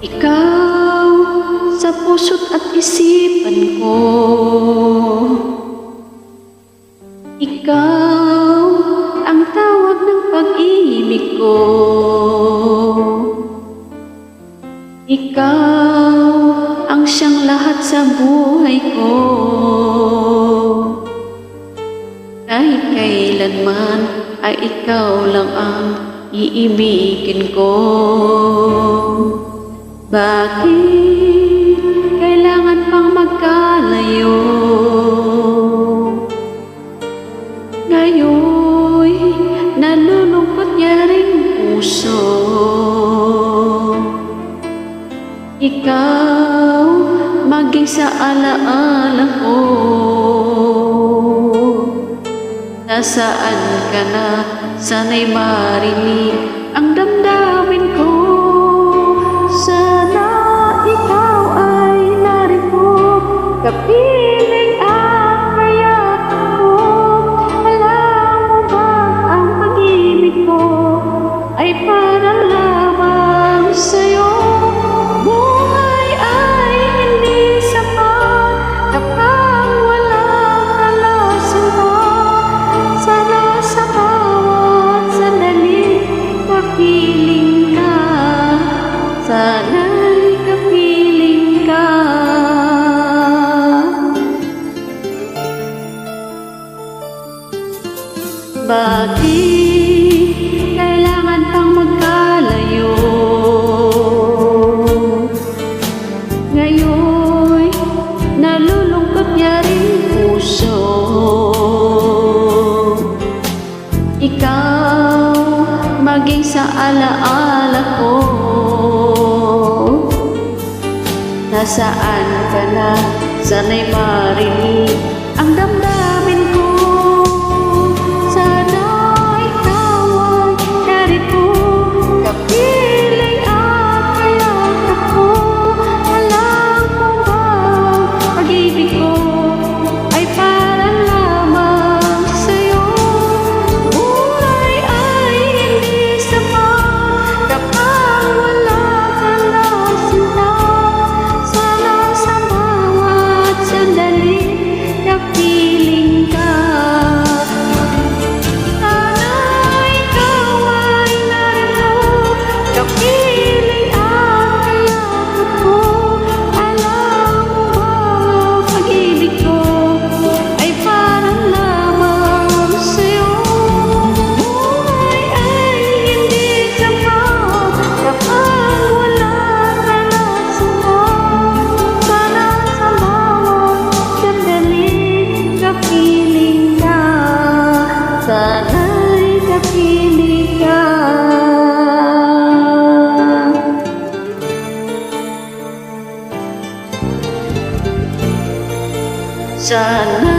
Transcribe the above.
Ikaw sa puso't at isipan ko, ikaw ang tawag ng pag-ibig ko, ikaw ang siyang lahat sa buhay ko. Kahit kailanman ay ikaw lang ang iibigin ko. Bakit kailangan pang magkalayo? Ngayon'y nalulungkot niya ring puso. Ikaw maging sa alaala ko. Nasaan ka na? Sana'y marinig ang damdamin ko. Sana ikaw ay narito, kapiling at kaya't ako. Alam mo ba ang pag-ibig ko ay parang lamang sa'yo? Buhay ay hindi sapat kapag walang alasan mo. Sana sa bawat sandali kapiling ka. Sana'y kapiling ka. Bakit kailangan pang magkalayo? Ngayon'y nalulungkot niya ring puso. Ikaw maging sa alaala ko. Nasaan ka na? Sana'y marinig ang damdamin ko. Sana ikaw ay narito, kapiling at kaya't ako. Alam mo ba pag-ibig ko ay parang lamang sa'yo? Buhay ay hindi sapat kapag wala ka na sinta. Sana sa bawat sandali kapiling ka. Sana ikaw ay narito, kapiling at kaya't ako. Alam mo ba pag-ibig ko ay parang lamang sa'yo? Buhay ay hindi sapat kapag wala ka na sinta. Sana sa bawat sandali kapiling ka. Sana'y kapiling ka. Sana